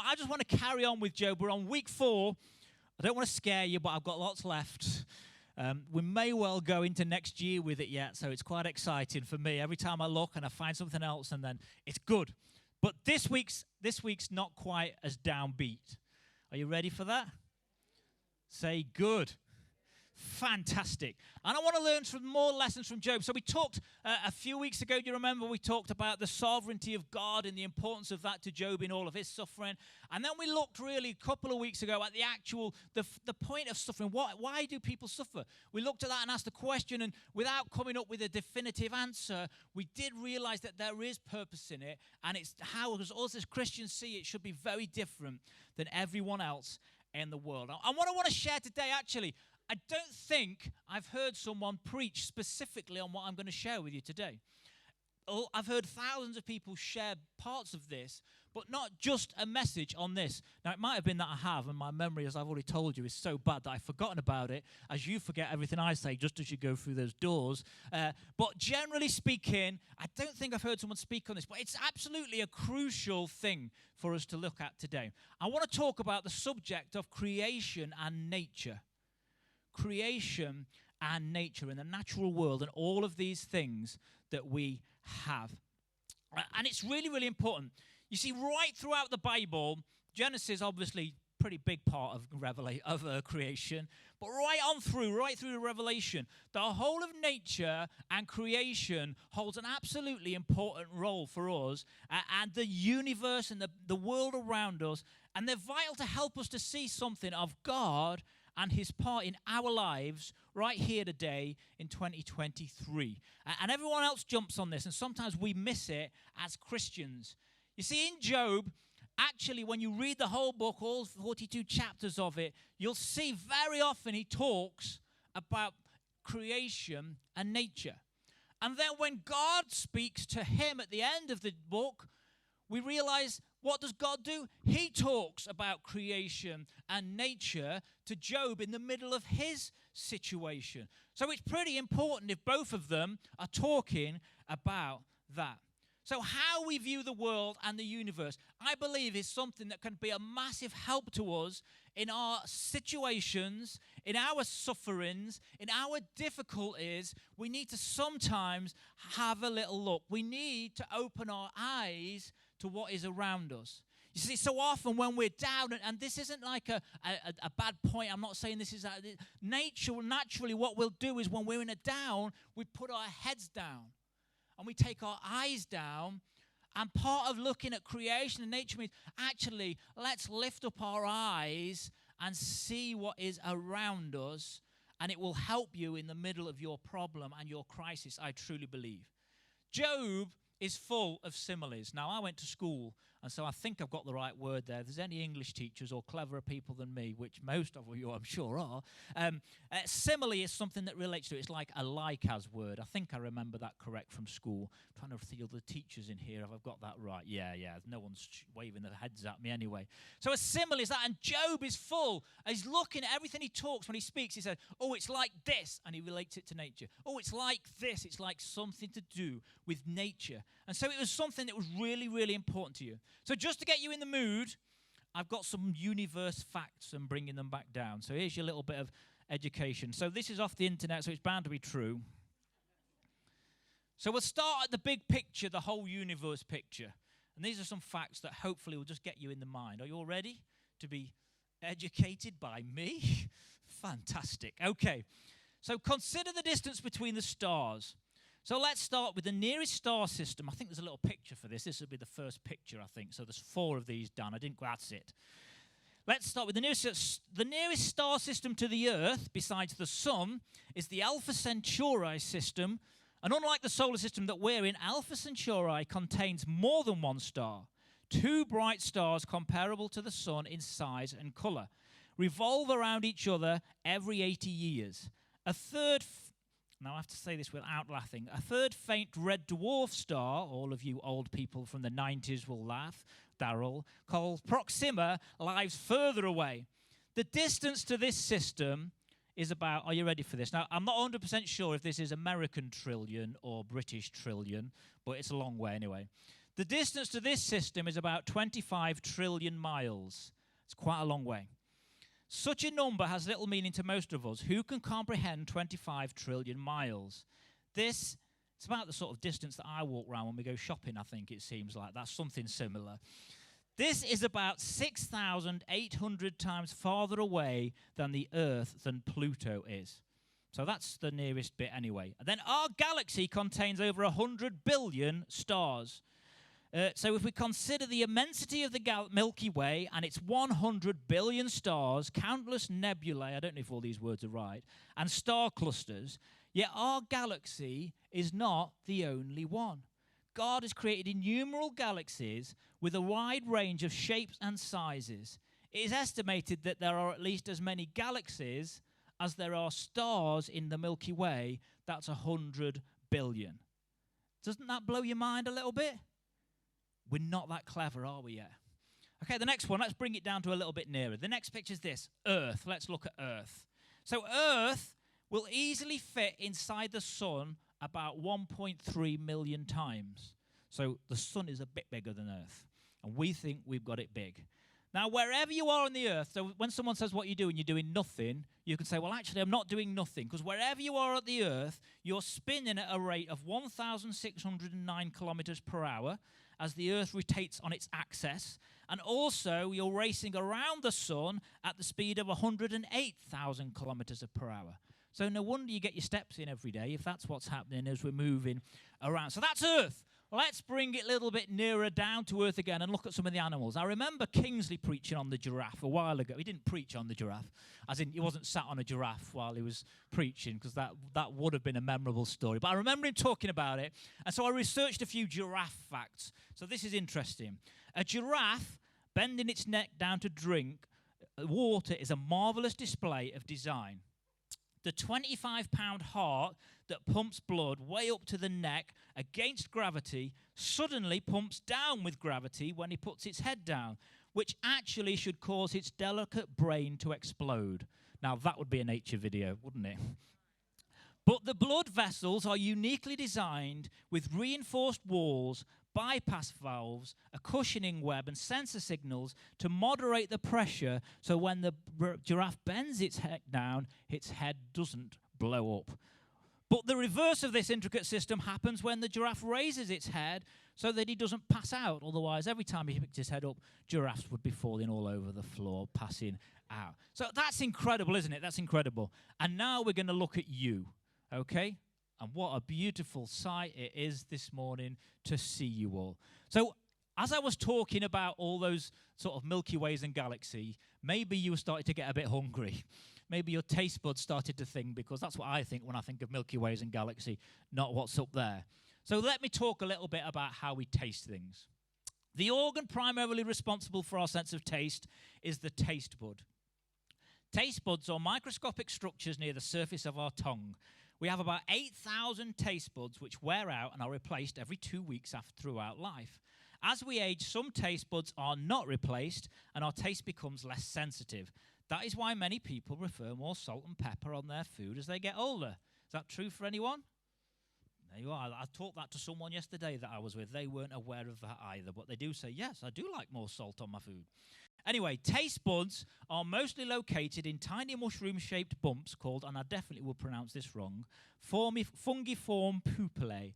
I just want to carry on with Job. We're on week 4. I don't want to scare you, but I've got lots left. We may well go into next year with it yet, so it's quite exciting for me. Every time I look and I find something else, and then it's good. But this week's not quite as downbeat. Are you ready for that? Say good. Fantastic. And I want to learn some more lessons from Job. So we talked a few weeks ago, do you remember? We talked about the sovereignty of God and the importance of that to Job in all of his suffering. And then we looked really a couple of weeks ago at the point of suffering. Why do people suffer? We looked at that and asked the question, and without coming up with a definitive answer, we did realize that there is purpose in it, and it's how us as Christians see it should be very different than everyone else in the world. And what I want to share today, actually, I don't think I've heard someone preach specifically on what I'm going to share with you today. I've heard thousands of people share parts of this, but not just a message on this. Now, it might have been that I have, and my memory, as I've already told you, is so bad that I've forgotten about it, as you forget everything I say just as you go through those doors. But generally speaking, I don't think I've heard someone speak on this, but it's absolutely a crucial thing for us to look at today. I want to talk about the subject of creation and nature. Creation and nature in the natural world and all of these things that we have. And it's really, really important. You see, right throughout the Bible, Genesis obviously pretty big part of creation, but right through the Revelation, the whole of nature and creation holds an absolutely important role for us, and the universe and the world around us, and they're vital to help us to see something of God and his part in our lives right here today in 2023. And everyone else jumps on this, and sometimes we miss it as Christians. You see, in Job, actually, when you read the whole book, all 42 chapters of it, you'll see very often he talks about creation and nature. And then when God speaks to him at the end of the book, we realize, what does God do? He talks about creation and nature to Job in the middle of his situation. So it's pretty important if both of them are talking about that. So how we view the world and the universe, I believe, is something that can be a massive help to us in our situations, in our sufferings, in our difficulties. We need to sometimes have a little look. We need to open our eyes to what is around us. You see, so often when we're down, and this isn't like a bad point, I'm not saying this is naturally what we'll do is when we're in a down, we put our heads down and we take our eyes down. And part of looking at creation and nature means, actually, let's lift up our eyes and see what is around us, and it will help you in the middle of your problem and your crisis, I truly believe. Job is full of similes. Now, I went to school, and so I think I've got the right word there. If there's any English teachers or cleverer people than me, which most of you I'm sure are, simile is something that relates to it. It's like a like-as word. I think I remember that correct from school. I'm trying to feel the teachers in here. Have I got that right? Yeah. No one's waving their heads at me anyway. So a simile is that, and Job is full. He's looking at everything he talks. When he speaks, he says, oh, it's like this, and he relates it to nature. Oh, it's like this. It's like something to do with nature. And so it was something that was really, really important to you. So just to get you in the mood, I've got some universe facts and bringing them back down. So here's your little bit of education. So this is off the internet, so it's bound to be true. So we'll start at the big picture, the whole universe picture. And these are some facts that hopefully will just get you in the mind. Are you all ready to be educated by me? Fantastic. Okay. So consider the distance between the stars. So let's start with the nearest star system. I think there's a little picture for this. This will be the first picture, I think. So there's 4 of these done. That's it. Let's start with the nearest star system to the Earth, besides the Sun, is the Alpha Centauri system. And unlike the solar system that we're in, Alpha Centauri contains more than one star. 2 bright stars comparable to the Sun in size and color revolve around each other every 80 years. Now I have to say this without laughing. A third faint red dwarf star, all of you old people from the 90s will laugh, Darryl, called Proxima, lies further away. The distance to this system is about, are you ready for this? Now, I'm not 100% sure if this is American trillion or British trillion, but it's a long way anyway. The distance to this system is about 25 trillion miles. It's quite a long way. Such a number has little meaning to most of us. Who can comprehend 25 trillion miles? It's about the sort of distance that I walk around when we go shopping, I think it seems like. That's something similar. This is about 6,800 times farther away than the Earth than Pluto is. So that's the nearest bit anyway. And then our galaxy contains over 100 billion stars. So if we consider the immensity of the Milky Way and its 100 billion stars, countless nebulae, I don't know if all these words are right, and star clusters, yet our galaxy is not the only one. God has created innumerable galaxies with a wide range of shapes and sizes. It is estimated that there are at least as many galaxies as there are stars in the Milky Way. That's 100 billion. Doesn't that blow your mind a little bit? We're not that clever, are we yet? Okay, the next one, let's bring it down to a little bit nearer. The next picture is this, Earth. Let's look at Earth. So Earth will easily fit inside the sun about 1.3 million times. So the sun is a bit bigger than Earth, and we think we've got it big. Now, wherever you are on the Earth, so when someone says what you're doing nothing, you can say, well, actually, I'm not doing nothing, because wherever you are at the Earth, you're spinning at a rate of 1,609 kilometers per hour as the Earth rotates on its axis, and also you're racing around the sun at the speed of 108,000 kilometers per hour. So no wonder you get your steps in every day if that's what's happening as we're moving around. So that's Earth. Let's bring it a little bit nearer down to Earth again and look at some of the animals. I remember Kingsley preaching on the giraffe a while ago. He didn't preach on the giraffe, as in he wasn't sat on a giraffe while he was preaching, because that would have been a memorable story. But I remember him talking about it, and so I researched a few giraffe facts. So this is interesting. A giraffe bending its neck down to drink water is a marvelous display of design. The 25-pound heart that pumps blood way up to the neck against gravity suddenly pumps down with gravity when he puts its head down, which actually should cause its delicate brain to explode. Now, that would be a nature video, wouldn't it? But the blood vessels are uniquely designed with reinforced walls, bypass valves, a cushioning web, and sensor signals to moderate the pressure, so when the giraffe bends its head down, its head doesn't blow up. But the reverse of this intricate system happens when the giraffe raises its head so that he doesn't pass out. Otherwise, every time he picked his head up, giraffes would be falling all over the floor, passing out. So that's incredible, isn't it? That's incredible. And now we're going to look at you, okay? And what a beautiful sight it is this morning to see you all. So as I was talking about all those sort of Milky Ways and galaxy, maybe you were starting to get a bit hungry. Maybe your taste buds started to think, because that's what I think when I think of Milky Ways and galaxy, not what's up there. So let me talk a little bit about how we taste things. The organ primarily responsible for our sense of taste is the taste bud. Taste buds are microscopic structures near the surface of our tongue. We have about 8,000 taste buds which wear out and are replaced every 2 weeks throughout life. As we age, some taste buds are not replaced and our taste becomes less sensitive. That is why many people prefer more salt and pepper on their food as they get older. Is that true for anyone? There you are. I taught that to someone yesterday that I was with. They weren't aware of that either, but they do say, yes, I do like more salt on my food. Anyway, taste buds are mostly located in tiny mushroom-shaped bumps called, and I definitely will pronounce this wrong, fungiform pupillae,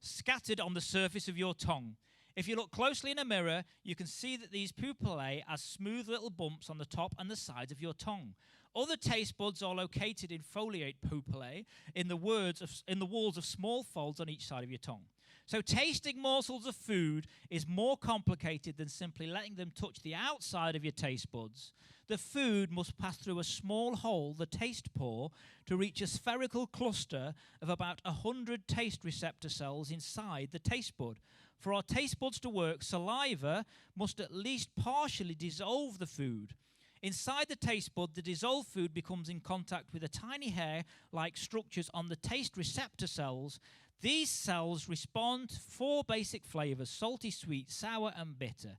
scattered on the surface of your tongue. If you look closely in a mirror, you can see that these pupillae are smooth little bumps on the top and the sides of your tongue. Other taste buds are located in foliate pupillae in the walls of small folds on each side of your tongue. So tasting morsels of food is more complicated than simply letting them touch the outside of your taste buds. The food must pass through a small hole, the taste pore, to reach a spherical cluster of about 100 taste receptor cells inside the taste bud. For our taste buds to work, saliva must at least partially dissolve the food. Inside the taste bud, the dissolved food becomes in contact with a tiny hair-like structures on the taste receptor cells. These cells respond to 4 basic flavors: salty, sweet, sour, and bitter.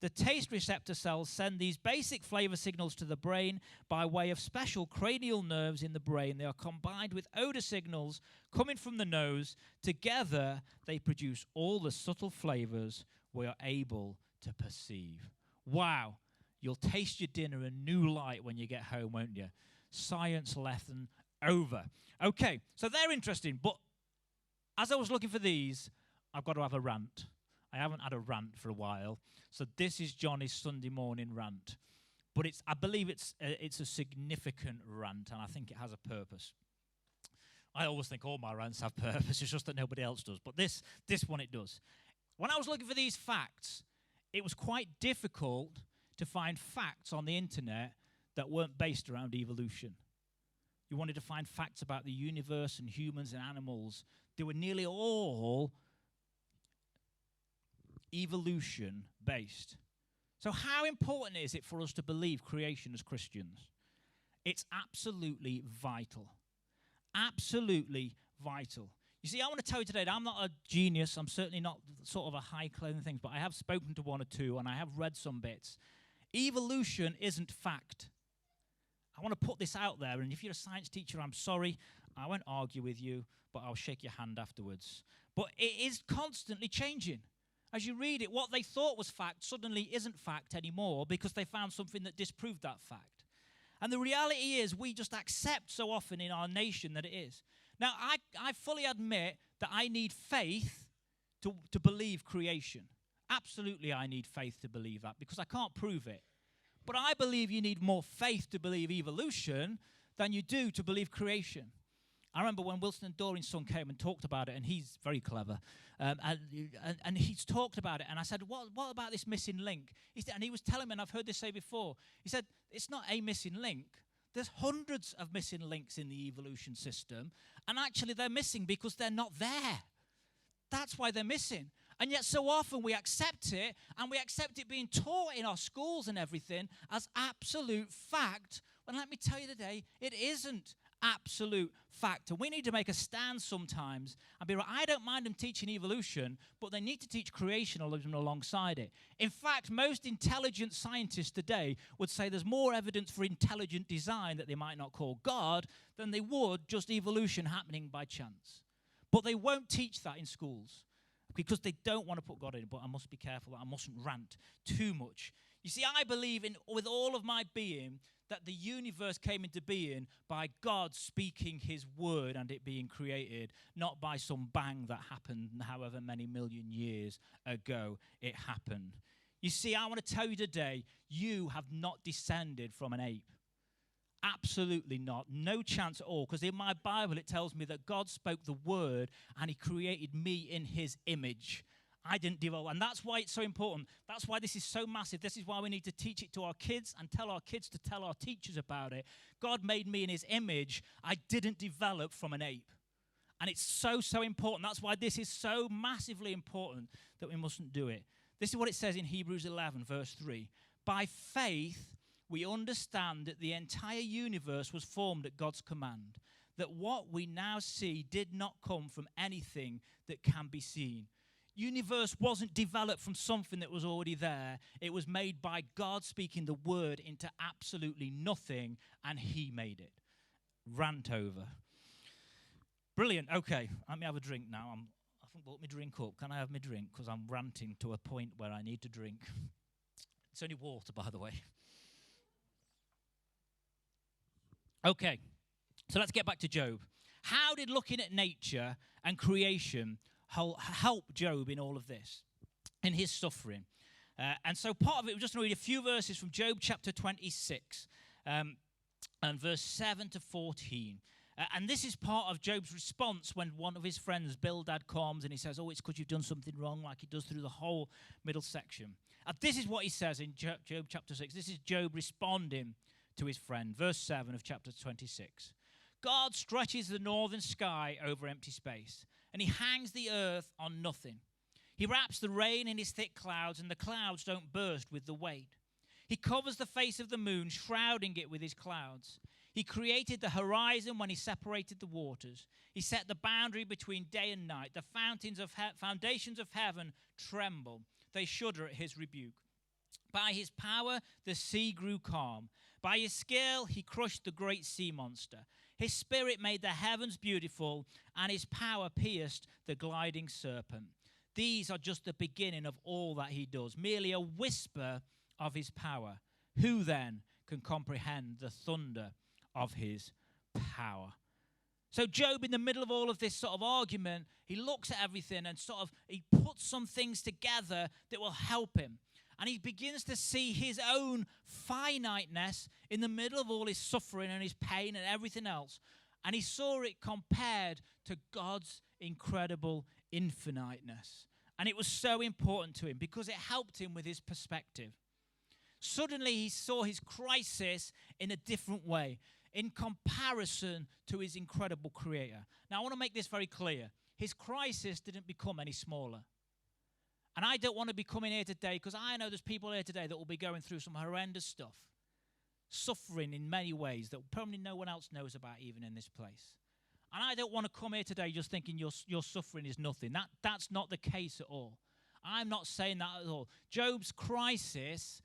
The taste receptor cells send these basic flavor signals to the brain by way of special cranial nerves in the brain. They are combined with odor signals coming from the nose. Together, they produce all the subtle flavors we are able to perceive. Wow. You'll taste your dinner in new light when you get home, won't you? Science lesson over. Okay, so they're interesting, but as I was looking for these, I've got to have a rant. I haven't had a rant for a while, so this is Jonny's Sunday morning rant. But I believe it's a significant rant, and I think it has a purpose. I always think all my rants have purpose. It's just that nobody else does. But this one, it does. When I was looking for these facts, it was quite difficult to find facts on the internet that weren't based around evolution. You wanted to find facts about the universe and humans and animals. They were nearly all evolution-based. So how important is it for us to believe creation as Christians? It's absolutely vital. Absolutely vital. You see, I want to tell you today that I'm not a genius. I'm certainly not sort of a high-clothing thing, but I have spoken to one or two, and I have read some bits. Evolution isn't fact. I want to put this out there, and if you're a science teacher, I'm sorry. I won't argue with you, but I'll shake your hand afterwards. But it is constantly changing. As you read it, what they thought was fact suddenly isn't fact anymore because they found something that disproved that fact. And the reality is we just accept so often in our nation that it is. Now, I fully admit that I need faith to believe creation. Absolutely, I need faith to believe that because I can't prove it. But I believe you need more faith to believe evolution than you do to believe creation. I remember when Wilson and Doreen's son came and talked about it, and he's very clever, and he's talked about it, and I said, what about this missing link? And he was telling me, and I've heard this say before, he said, it's not a missing link. There's hundreds of missing links in the evolution system, and actually they're missing because they're not there. That's why they're missing. And yet so often we accept it, and we accept it being taught in our schools and everything as absolute fact. Well, let me tell you today, it isn't absolute fact. And we need to make a stand sometimes and be right. I don't mind them teaching evolution, but they need to teach creationism alongside it. In fact, most intelligent scientists today would say there's more evidence for intelligent design that they might not call God than they would just evolution happening by chance. But they won't teach that in schools because they don't want to put God in it. But I must be careful that I mustn't rant too much. You see, I believe with all of my being that the universe came into being by God speaking his word and it being created, not by some bang that happened however many million years ago it happened. You see, I want to tell you today, you have not descended from an ape. Absolutely not. No chance at all. Because in my Bible, it tells me that God spoke the word and he created me in his image. I didn't develop. And that's why it's so important. That's why this is so massive. This is why we need to teach it to our kids and tell our kids to tell our teachers about it. God made me in his image. I didn't develop from an ape. And it's so, so important. That's why this is so massively important that we mustn't do it. This is what it says in Hebrews 11, verse 3. By faith, we understand that the entire universe was formed at God's command, that what we now see did not come from anything that can be seen. Universe wasn't developed from something that was already there. It was made by God speaking the word into absolutely nothing, and he made it. Rant over. Brilliant. Okay, let me have a drink now. I haven't brought my drink up. Can I have my drink? Because I'm ranting to a point where I need to drink. It's only water, by the way. Okay, so let's get back to Job. How did looking at nature and creation help Job in all of this, in his suffering? And so part of it, we're just going to read a few verses from Job chapter 26 and verse 7 to 14. And this is part of Job's response when one of his friends, Bildad, comes and he says, it's because you've done something wrong, like he does through the whole middle section. And this is what he says in Job chapter 6. This is Job responding to his friend. Verse 7 of chapter 26. God stretches the northern sky over empty space, and he hangs the earth on nothing. He wraps the rain in his thick clouds, and the clouds don't burst with the weight. He covers the face of the moon, shrouding it with his clouds. He created the horizon when he separated the waters. He set the boundary between day and night. The foundations of heaven tremble. They shudder at his rebuke. By his power, the sea grew calm. By his skill, he crushed the great sea monster. His spirit made the heavens beautiful, and his power pierced the gliding serpent. These are just the beginning of all that he does, merely a whisper of his power. Who then can comprehend the thunder of his power? So Job, in the middle of all of this sort of argument, he looks at everything and he puts some things together that will help him. And he begins to see his own finiteness in the middle of all his suffering and his pain and everything else. And he saw it compared to God's incredible infiniteness. And it was so important to him because it helped him with his perspective. Suddenly he saw his crisis in a different way, in comparison to his incredible creator. Now, I want to make this very clear. His crisis didn't become any smaller. And I don't want to be coming here today because I know there's people here today that will be going through some horrendous stuff, suffering in many ways that probably no one else knows about even in this place. And I don't want to come here today just thinking your suffering is nothing. That's not the case at all. I'm not saying that at all. Job's crisis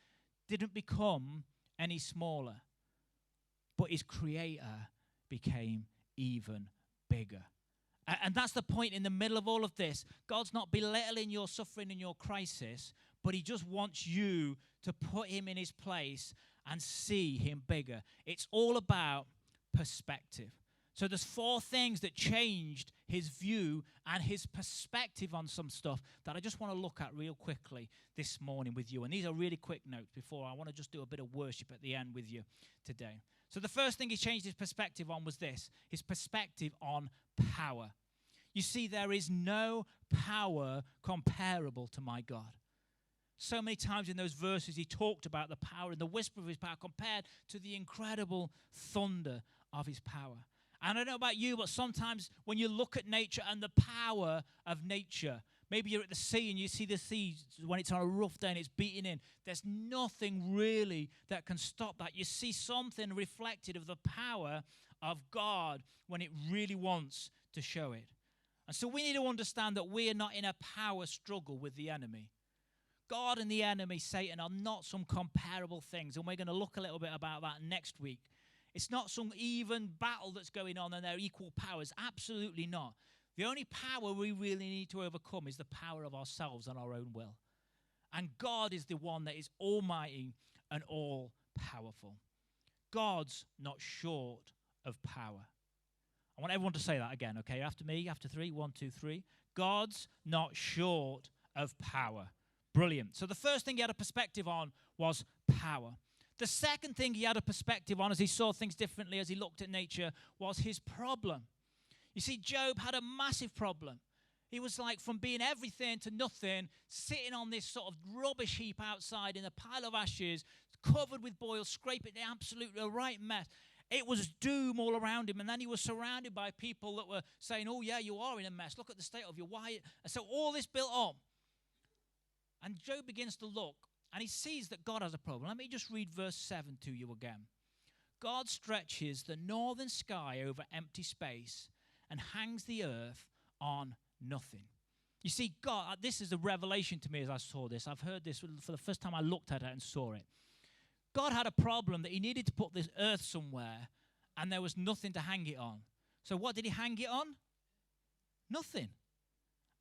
didn't become any smaller, but his creator became even bigger. And that's the point in the middle of all of this. God's not belittling your suffering and your crisis, but he just wants you to put him in his place and see him bigger. It's all about perspective. So there's 4 things that changed his view and his perspective on some stuff that I just want to look at real quickly this morning with you. And these are really quick notes before I want to just do a bit of worship at the end with you today. So the first thing he changed his perspective on was this, his perspective on power. You see, there is no power comparable to my God. So many times in those verses he talked about the power and the whisper of his power compared to the incredible thunder of his power. And I don't know about you, but sometimes when you look at nature and the power of nature, maybe you're at the sea and you see the sea when it's on a rough day and it's beating in. There's nothing really that can stop that. You see something reflected of the power of God when it really wants to show it. And so we need to understand that we are not in a power struggle with the enemy. God and the enemy, Satan, are not some comparable things. And we're going to look a little bit about that next week. It's not some even battle that's going on and they're equal powers. Absolutely not. The only power we really need to overcome is the power of ourselves and our own will. And God is the one that is almighty and all-powerful. God's not short of power. I want everyone to say that again, okay? After me, after 3. 1, 2, 3. God's not short of power. Brilliant. So the first thing he had a perspective on was power. The second thing he had a perspective on as he saw things differently as he looked at nature was his problem. You see, Job had a massive problem. He was like from being everything to nothing, sitting on this sort of rubbish heap outside in a pile of ashes, covered with boils, scraping the absolute right mess. It was doom all around him. And then he was surrounded by people that were saying, oh, yeah, you are in a mess. Look at the state of your wife. And so all this built up. And Job begins to look, and he sees that God has a problem. Let me just read verse 7 to you again. God stretches the northern sky over empty space and hangs the earth on nothing. You see, God, this is a revelation to me as I saw this. I've heard this for the first time I looked at it and saw it. God had a problem that he needed to put this earth somewhere, and there was nothing to hang it on. So what did he hang it on? Nothing.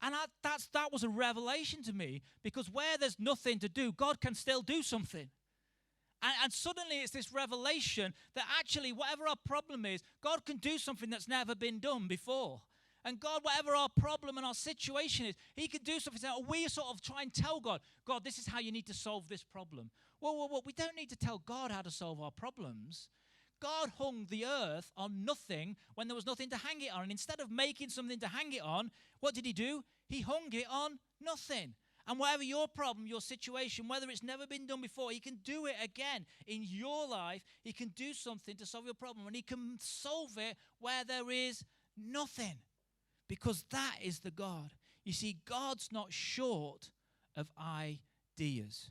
And that was a revelation to me, because where there's nothing to do, God can still do something. And suddenly it's this revelation that actually whatever our problem is, God can do something that's never been done before. And God, whatever our problem and our situation is, he can do something. So we sort of try and tell God, God, this is how you need to solve this problem. Well, we don't need to tell God how to solve our problems. God hung the earth on nothing when there was nothing to hang it on. And instead of making something to hang it on, what did he do? He hung it on nothing. And whatever your problem, your situation, whether it's never been done before, he can do it again in your life. He can do something to solve your problem. And he can solve it where there is nothing. Because that is the God. You see, God's not short of ideas.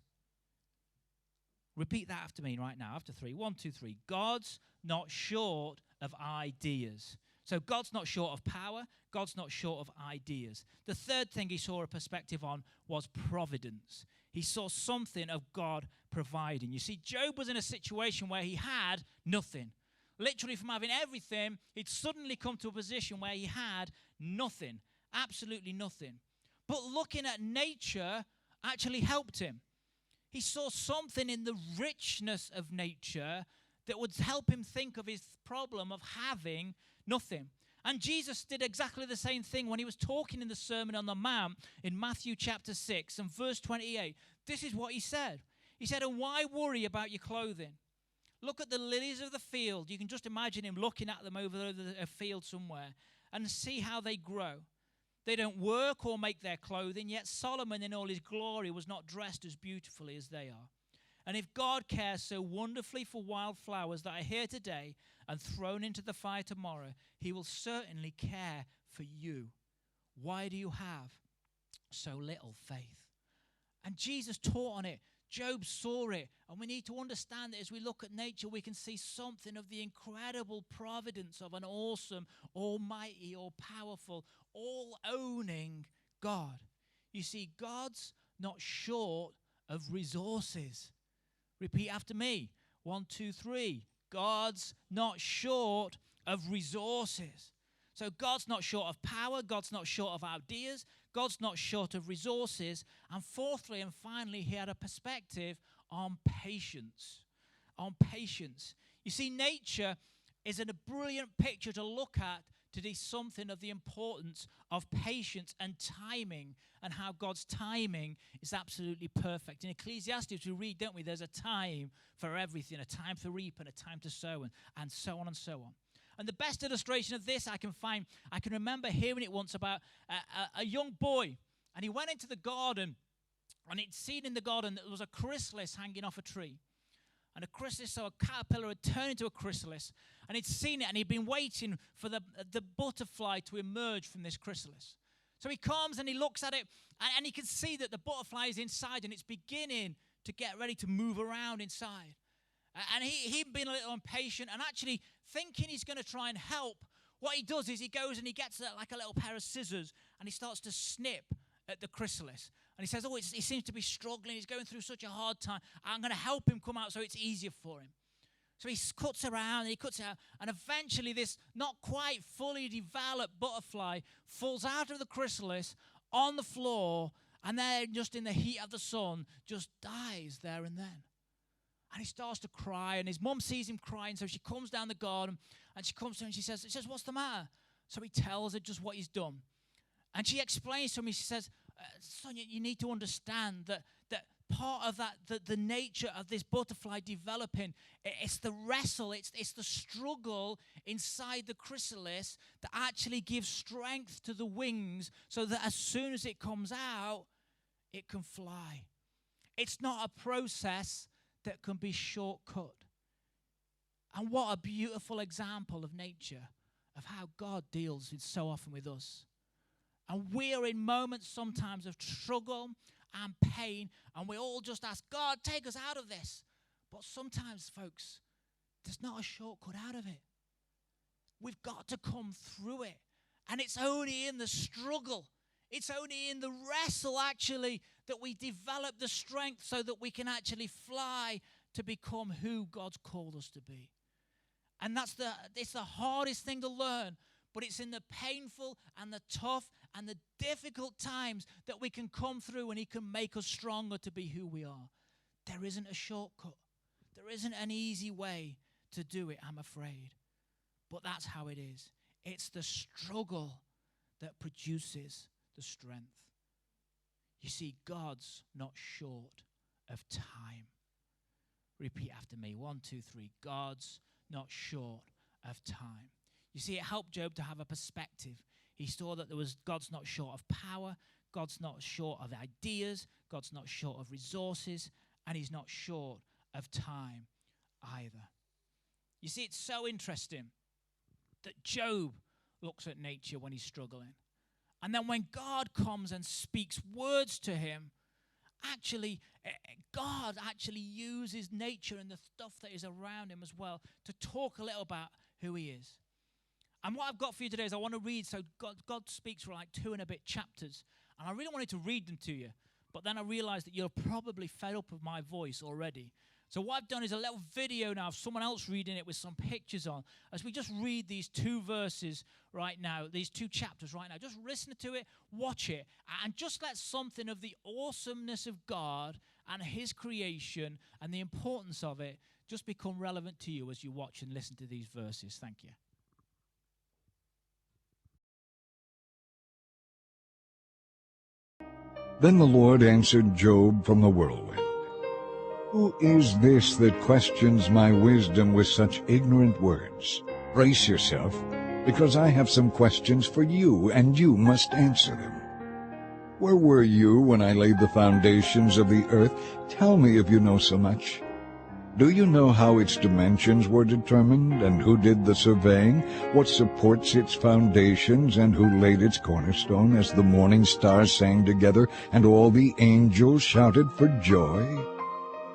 Repeat that after me right now, after 3. 1, 2, 3. God's not short of ideas. So God's not short of power. God's not short of ideas. The third thing he saw a perspective on was providence. He saw something of God providing. You see, Job was in a situation where he had nothing. Literally, from having everything, he'd suddenly come to a position where he had nothing, absolutely nothing. But looking at nature actually helped him. He saw something in the richness of nature that would help him think of his problem of having nothing. And Jesus did exactly the same thing when he was talking in the Sermon on the Mount in Matthew chapter 6 and verse 28. This is what he said. He said, "And why worry about your clothing? Look at the lilies of the field." You can just imagine him looking at them over a field somewhere and see how they grow. "They don't work or make their clothing, yet Solomon in all his glory was not dressed as beautifully as they are. And if God cares so wonderfully for wildflowers that are here today and thrown into the fire tomorrow, he will certainly care for you. Why do you have so little faith?" And Jesus taught on it. Job saw it. And we need to understand that as we look at nature, we can see something of the incredible providence of an awesome, almighty, all-powerful, all-owning God. You see, God's not short of resources. Repeat after me. 1, 2, 3. God's not short of resources. So God's not short of power. God's not short of ideas. God's not short of resources. And fourthly and finally, he had a perspective on patience. On patience. You see, nature is a brilliant picture to look at to see something of the importance of patience and timing and how God's timing is absolutely perfect. In Ecclesiastes, we read, don't we, there's a time for everything, a time to reap and a time to sow, and so on and so on. And the best illustration of this I can remember hearing it once about a young boy, and he went into the garden, and he'd seen in the garden that there was a chrysalis hanging off a tree. And a chrysalis, so a caterpillar had turned into a chrysalis, and he'd seen it, and he'd been waiting for the butterfly to emerge from this chrysalis. So he comes and he looks at it, and he can see that the butterfly is inside, and it's beginning to get ready to move around inside. And he'd been a little impatient, and actually thinking he's going to try and help, what he does is he goes and he gets like a little pair of scissors, and he starts to snip at the chrysalis. And he says, he seems to be struggling. He's going through such a hard time. I'm going to help him come out so it's easier for him. So he cuts around and he cuts out. And eventually this not quite fully developed butterfly falls out of the chrysalis on the floor. And then just in the heat of the sun, just dies there and then. And he starts to cry. And his mum sees him crying. So she comes down the garden and she comes to him and she says, "What's the matter?" So he tells her just what he's done. And she explains to him, she says, "Son, you need to understand that part of the nature of this butterfly developing, it's the wrestle, it's the struggle inside the chrysalis that actually gives strength to the wings so that as soon as it comes out, it can fly. It's not a process that can be shortcut." And what a beautiful example of nature, of how God deals so often with us. And we're in moments sometimes of struggle and pain, and we all just ask, "God, take us out of this." But sometimes, folks, there's not a shortcut out of it. We've got to come through it. And it's only in the struggle, it's only in the wrestle, actually, that we develop the strength so that we can actually fly to become who God's called us to be. And it's the hardest thing to learn. But it's in the painful and the tough and the difficult times that we can come through and he can make us stronger to be who we are. There isn't a shortcut. There isn't an easy way to do it, I'm afraid. But that's how it is. It's the struggle that produces the strength. You see, God's not short of time. Repeat after me. 1, 2, 3. God's not short of time. You see, it helped Job to have a perspective. He saw that God's not short of power, God's not short of ideas, God's not short of resources, and he's not short of time either. You see, it's so interesting that Job looks at nature when he's struggling. And then when God comes and speaks words to him, God actually uses nature and the stuff that is around him as well to talk a little about who he is. And what I've got for you today is I want to read, so God speaks for like 2 and a bit chapters, and I really wanted to read them to you, but then I realized that you're probably fed up with my voice already. So what I've done is a little video now of someone else reading it with some pictures on, as we just read these 2 verses right now, these 2 chapters right now. Just listen to it, watch it, and just let something of the awesomeness of God and his creation and the importance of it just become relevant to you as you watch and listen to these verses. Thank you. Then the Lord answered Job from the whirlwind. Who is this that questions my wisdom with such ignorant words? Brace yourself, because I have some questions for you, and you must answer them. Where were you when I laid the foundations of the earth? Tell me if you know so much. Do you know how its dimensions were determined, and who did the surveying, what supports its foundations, and who laid its cornerstone, as the morning stars sang together, and all the angels shouted for joy?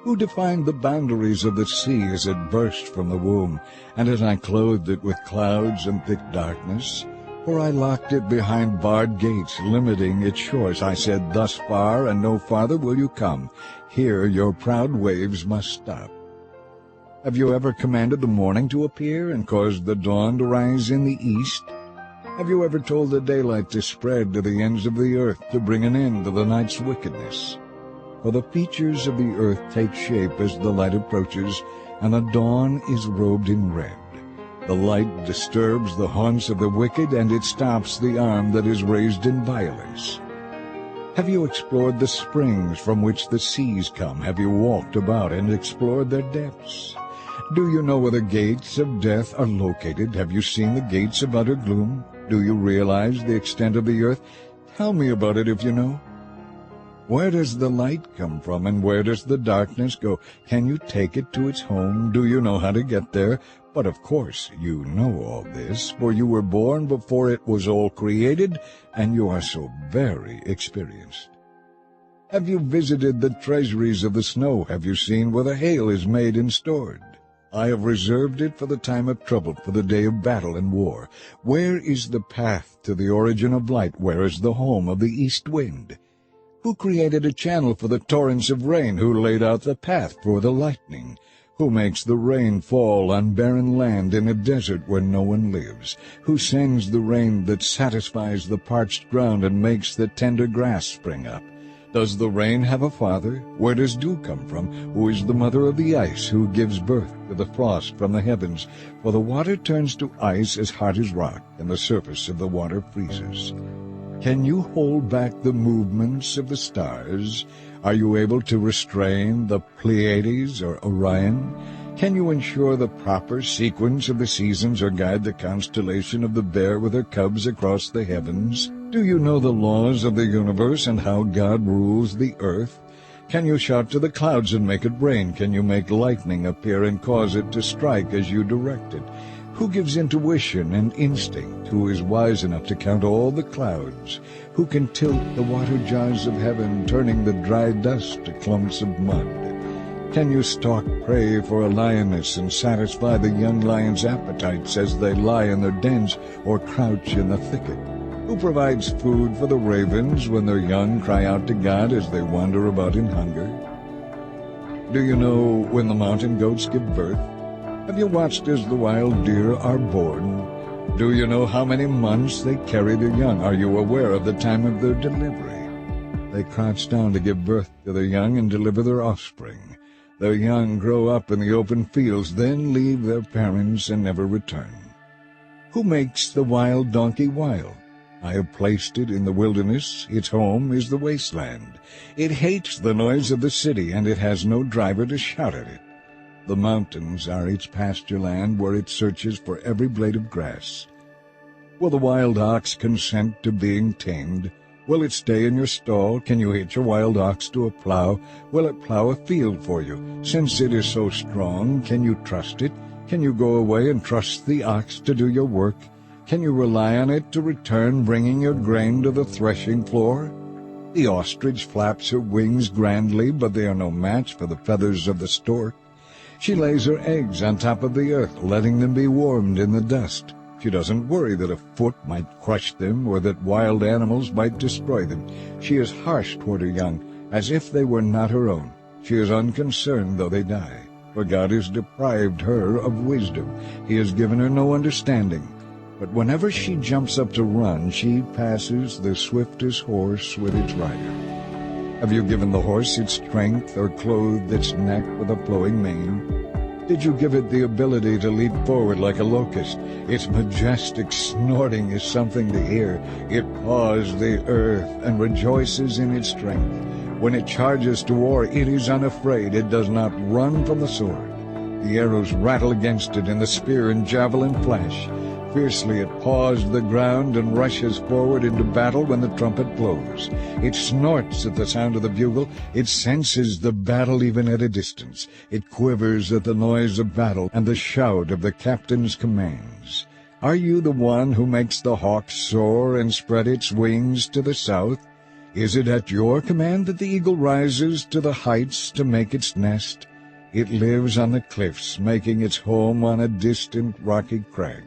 Who defined the boundaries of the sea as it burst from the womb, and as I clothed it with clouds and thick darkness? For I locked it behind barred gates, limiting its shores. I said, thus far and no farther will you come. Here your proud waves must stop. Have you ever commanded the morning to appear and caused the dawn to rise in the east? Have you ever told the daylight to spread to the ends of the earth, to bring an end to the night's wickedness? For the features of the earth take shape as the light approaches, and the dawn is robed in red. The light disturbs the haunts of the wicked, and it stops the arm that is raised in violence. Have you explored the springs from which the seas come? Have you walked about and explored their depths? Do you know where the gates of death are located? Have you seen the gates of utter gloom? Do you realize the extent of the earth? Tell me about it if you know. Where does the light come from, and where does the darkness go? Can you take it to its home? Do you know how to get there? But of course you know all this, for you were born before it was all created, and you are so very experienced. Have you visited the treasuries of the snow? Have you seen where the hail is made and stored? I have reserved it for the time of trouble, for the day of battle and war. Where is the path to the origin of light? Where is the home of the east wind? Who created a channel for the torrents of rain? Who laid out the path for the lightning? Who makes the rain fall on barren land in a desert where no one lives? Who sends the rain that satisfies the parched ground and makes the tender grass spring up? Does the rain have a father? Where does dew come from? Who is the mother of the ice? Who gives birth to the frost from the heavens? For the water turns to ice as hard as rock, and the surface of the water freezes. Can you hold back the movements of the stars? Are you able to restrain the Pleiades or Orion? Can you ensure the proper sequence of the seasons or guide the constellation of the Bear with her cubs across the heavens? Do you know the laws of the universe and how God rules the earth? Can you shout to the clouds and make it rain? Can you make lightning appear and cause it to strike as you direct it? Who gives intuition and instinct? Who is wise enough to count all the clouds? Who can tilt the water jars of heaven, turning the dry dust to clumps of mud? Can you stalk prey for a lioness and satisfy the young lion's appetites as they lie in their dens or crouch in the thicket? Who provides food for the ravens when their young cry out to God as they wander about in hunger? Do you know when the mountain goats give birth? Have you watched as the wild deer are born? Do you know how many months they carry their young? Are you aware of the time of their delivery? They crouch down to give birth to their young and deliver their offspring. Their young grow up in the open fields, then leave their parents and never return. Who makes the wild donkey wild? I have placed it in the wilderness. Its home is the wasteland. It hates the noise of the city, and it has no driver to shout at it. The mountains are its pasture land, where it searches for every blade of grass. Will the wild ox consent to being tamed? Will it stay in your stall? Can you hitch a wild ox to a plow? Will it plow a field for you? Since it is so strong, can you trust it? Can you go away and trust the ox to do your work? Can you rely on it to return, bringing your grain to the threshing floor? The ostrich flaps her wings grandly, but they are no match for the feathers of the stork. She lays her eggs on top of the earth, letting them be warmed in the dust. She doesn't worry that a foot might crush them or that wild animals might destroy them. She is harsh toward her young, as if they were not her own. She is unconcerned though they die, for God has deprived her of wisdom. He has given her no understanding. But whenever she jumps up to run, she passes the swiftest horse with its rider. Have you given the horse its strength, or clothed its neck with a flowing mane? Did you give it the ability to leap forward like a locust? Its majestic snorting is something to hear. It paws the earth and rejoices in its strength. When it charges to war, it is unafraid. It does not run from the sword. The arrows rattle against it, and the spear and javelin flash. Fiercely it paws the ground and rushes forward into battle when the trumpet blows. It snorts at the sound of the bugle. It senses the battle even at a distance. It quivers at the noise of battle and the shout of the captain's commands. Are you the one who makes the hawk soar and spread its wings to the south? Is it at your command that the eagle rises to the heights to make its nest? It lives on the cliffs, making its home on a distant rocky crag.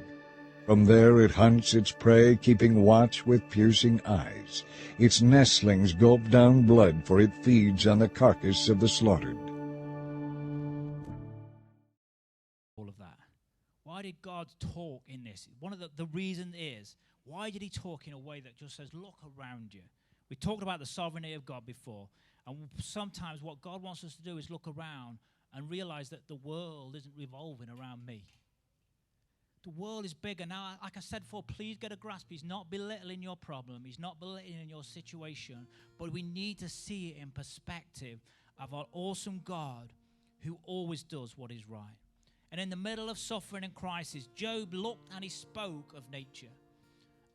From there it hunts its prey, keeping watch with piercing eyes. Its nestlings gulp down blood, for it feeds on the carcass of the slaughtered. All of that. Why did God talk in this? One of the reason is, why did he talk in a way that just says, look around you? We talked about the sovereignty of God before, and sometimes what God wants us to do is look around and realize that the world isn't revolving around me. The world is bigger. Now, like I said before, please get a grasp. He's not belittling your problem. He's not belittling your situation. But we need to see it in perspective of our awesome God who always does what is right. And in the middle of suffering and crisis, Job looked and he spoke of nature.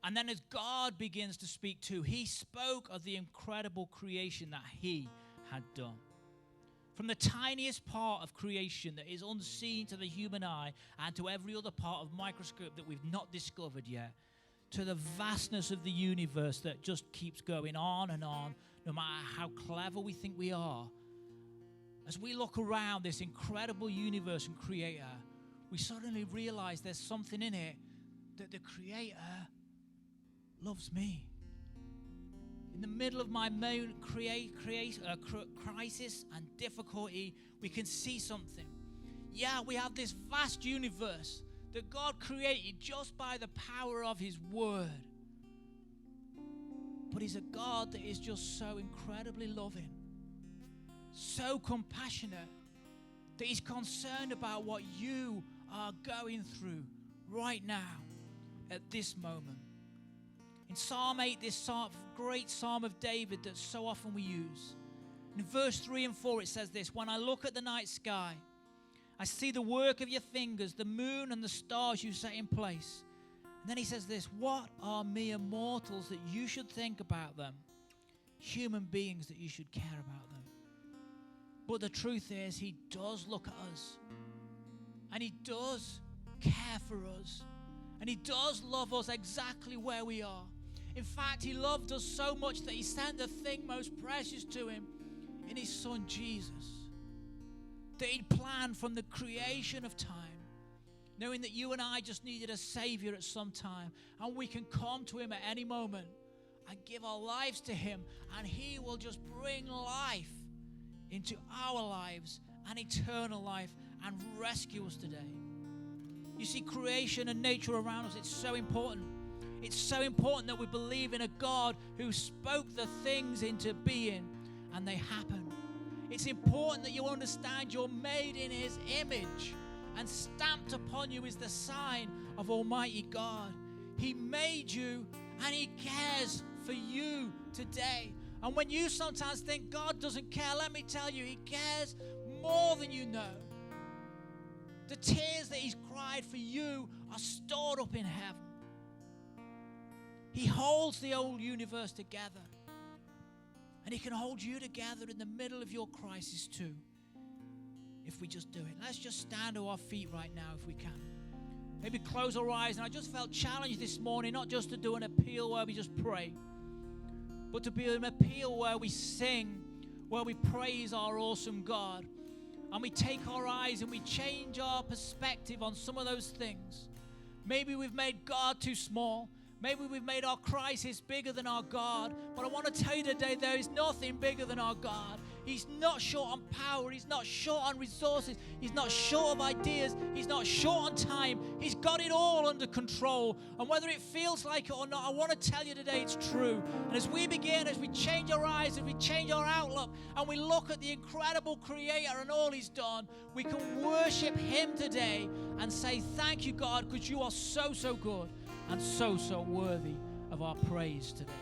And then as God begins to speak too, he spoke of the incredible creation that he had done. From the tiniest part of creation that is unseen to the human eye and to every other part of microscope that we've not discovered yet, to the vastness of the universe that just keeps going on and on, no matter how clever we think we are. As we look around this incredible universe and creator, we suddenly realize there's something in it that the creator loves me. In the middle of my main crisis and difficulty, we can see something. Yeah, we have this vast universe that God created just by the power of his word. But he's a God that is just so incredibly loving, so compassionate, that he's concerned about what you are going through right now at this moment. In Psalm 8, this great Psalm of David that so often we use, in verse 3 and 4 it says this: when I look at the night sky, I see the work of your fingers, the moon and the stars you set in place. And then he says this: what are mere mortals that you should think about them? Human beings that you should care about them. But the truth is, he does look at us. And he does care for us. And he does love us exactly where we are. In fact, he loved us so much that he sent the thing most precious to him in his son Jesus. That he'd planned from the creation of time, knowing that you and I just needed a savior at some time. And we can come to him at any moment and give our lives to him. And he will just bring life into our lives and eternal life and rescue us today. You see, creation and nature around us, it's so important. It's so important that we believe in a God who spoke the things into being and they happen. It's important that you understand you're made in his image, and stamped upon you is the sign of Almighty God. He made you and he cares for you today. And when you sometimes think God doesn't care, let me tell you, he cares more than you know. The tears that he's cried for you are stored up in heaven. He holds the whole universe together. And he can hold you together in the middle of your crisis too, if we just do it. Let's just stand to our feet right now if we can. Maybe close our eyes. And I just felt challenged this morning, not just to do an appeal where we just pray, but to be an appeal where we sing, where we praise our awesome God. And we take our eyes and we change our perspective on some of those things. Maybe we've made God too small. Maybe we've made our crisis bigger than our God. But I want to tell you today, there is nothing bigger than our God. He's not short on power. He's not short on resources. He's not short of ideas. He's not short on time. He's got it all under control. And whether it feels like it or not, I want to tell you today it's true. And as we begin, as we change our eyes, as we change our outlook, and we look at the incredible Creator and all He's done, we can worship Him today and say, thank you, God, because you are so, so good and so, so worthy of our praise today.